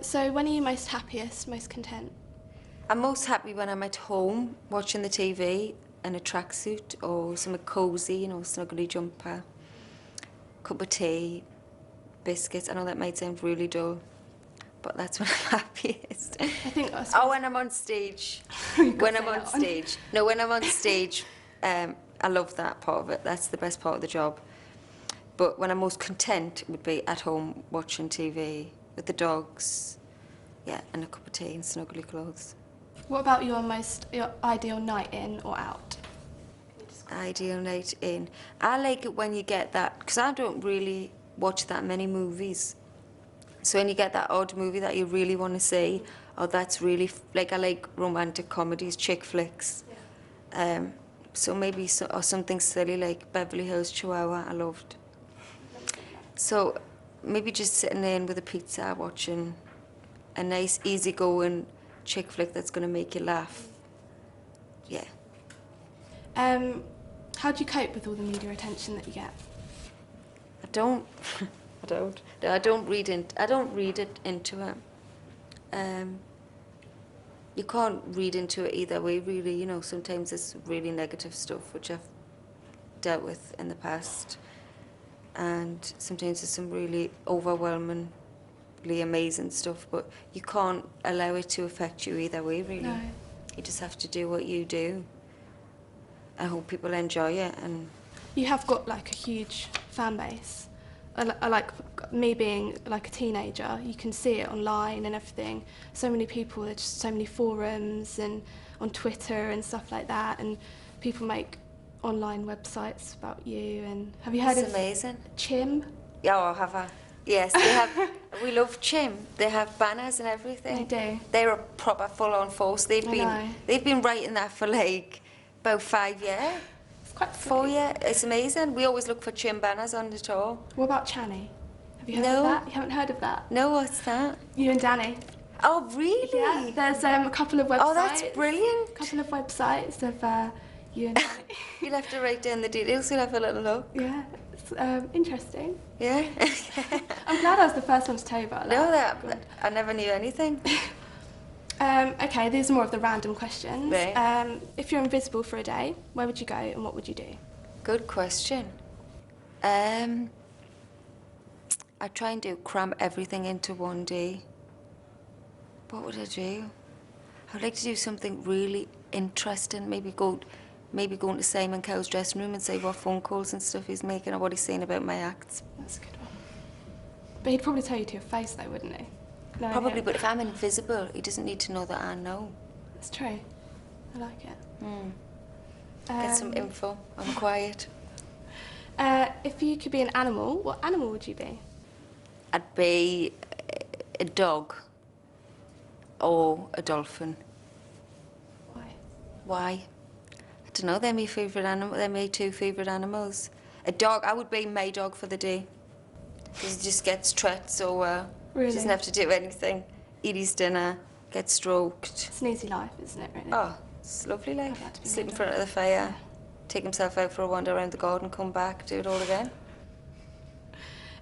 So when are you most happiest, most content? I'm most happy when I'm at home watching the TV in a tracksuit or something cosy, you know, snuggly jumper, cup of tea, biscuits. I know that might sound really dull, but that's when I'm happiest. I think that's Oh, when I'm on stage. When I'm on stage. No, when I'm on stage, I love that part of it. That's the best part of the job. But when I'm most content would be at home watching TV with the dogs, yeah, and a cup of tea and snuggly clothes. What about your ideal night in or out? Ideal night in. I like it when you get that, because I don't really watch that many movies. So when you get that odd movie that you really want to see, or that's really, like I like romantic comedies, chick flicks. Yeah. So maybe or something silly like Beverly Hills Chihuahua, I loved. So maybe just sitting in with a pizza watching a nice easygoing chick flick that's going to make you laugh. Yeah. How do you cope with all the media attention that you get? I don't. No, I don't read it into it. You can't read into it either way, really. You know, sometimes it's really negative stuff, which I've dealt with in the past. And sometimes there's some really overwhelmingly amazing stuff, but you can't allow it to affect you either way, really. No. You just have to do what you do. I hope people enjoy it. And you have got like a huge fan base. Like me being like a teenager, you can see it online and everything. So many people, there's just so many forums and on Twitter and stuff like that, and people make online websites about you. And have you heard of amazing. Chim? Yeah, oh, have I? Yes, they have. We love Chim. They have banners and everything. They do. They're a proper full-on force. They've been writing that for like about 5 years. It's quite 4 years. It's amazing. We always look for Chim banners on the tour. What about Channy? Have you heard of that? You haven't heard of that? No, what's that? You and Danny. Oh, really? Yeah. There's a couple of websites. Oh, that's brilliant. A couple of websites of you and Danny. You'll have to write down the details. You'll have a little look. Yeah, it's interesting. Yeah. I'm glad I was the first one to tell you about that. No, I never knew anything. Okay, these are more of the random questions. Right. If you're invisible for a day, where would you go and what would you do? Good question. I try and cram everything into one day. What would I do? I'd like to do something really interesting. Maybe go into Simon Cowell's dressing room and say what phone calls and stuff he's making or what he's saying about my acts. That's a good one. But he'd probably tell you to your face though, wouldn't he? No, probably, but if I'm invisible, he doesn't need to know that I know. That's true. I like it. Get some info. I'm quiet. If you could be an animal, what animal would you be? I'd be a dog or a dolphin. Why? Why? I don't know. They're my favourite animal. They're my two favourite animals. A dog. I would be my dog for the day. Because he just gets treated so well. Really? Doesn't have to do anything. Eat his dinner, get stroked. It's an easy life, isn't it, really? Oh, it's a lovely life. Sleep in front of the fire, take himself out for a wander around the garden, come back, do it all again.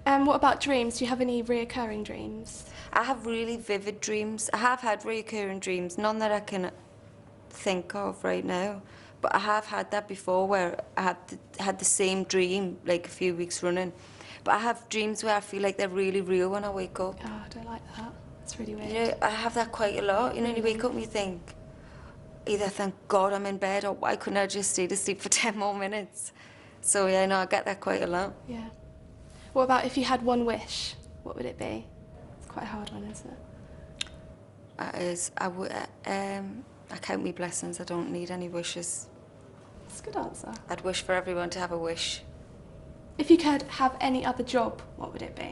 What about dreams? Do you have any reoccurring dreams? I have really vivid dreams. I have had reoccurring dreams, none that I can think of right now. But I have had that before where I had the same dream like a few weeks running. But I have dreams where I feel like they're really real when I wake up. Oh, I don't like that. That's really weird. You know, I have that quite a lot. You know, when you wake up and you think, either thank God I'm in bed or why couldn't I just stay to sleep for 10 more minutes? So yeah, no, I get that quite a lot. Yeah. What about if you had one wish? What would it be? It's quite a hard one, isn't it? That is, I count me blessings. I don't need any wishes. That's a good answer. I'd wish for everyone to have a wish. If you could have any other job, what would it be?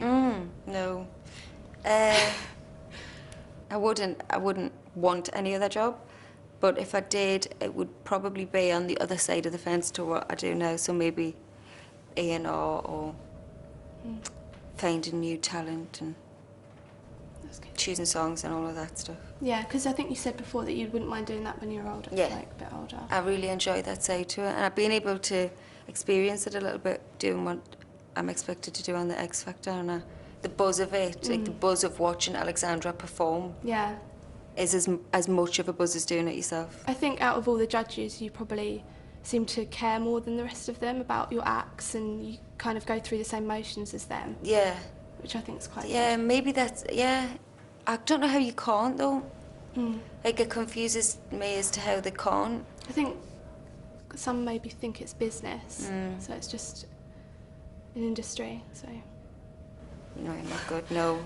No. I wouldn't want any other job, but if I did, it would probably be on the other side of the fence to what I do now, so maybe A&R or finding new talent and choosing songs and all of that stuff. Yeah, because I think you said before that you wouldn't mind doing that when you're older, yeah. like a bit older. I really enjoy that side to it, and I've been able to experience it a little bit doing what I'm expected to do on the X Factor, and the buzz of it, like the buzz of watching Alexandra perform, Yeah. is as much of a buzz as doing it yourself. I think out of all the judges, you probably seem to care more than the rest of them about your acts, and you kind of go through the same motions as them. Yeah. Which I think is quite Yeah, good. maybe that's, yeah. I don't know how you can't, though. Mm. Like, it confuses me as to how they can't. I think some maybe think it's business, so it's just an industry, so... No, you're not good. No,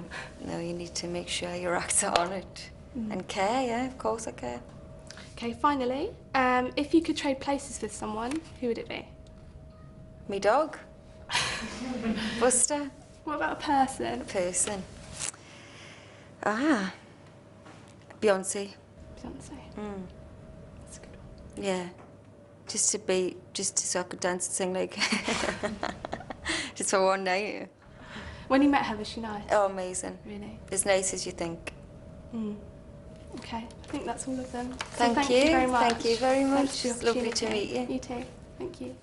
you need to make sure your acts are on it. And care, yeah, of course I care. Okay, finally, if you could trade places with someone, who would it be? Me dog. Buster. What about a person? Person. Ah. Beyonce. Beyonce. That's a good one. Yeah. Just so I could dance and sing like... just for one night. When you met her, was she nice? Oh, amazing. Really? As nice as you think. Okay, I think that's all of them. So Thank you very much. Thank you very much. Thanks for the It's lovely to opportunity. meet you. You too. Thank you.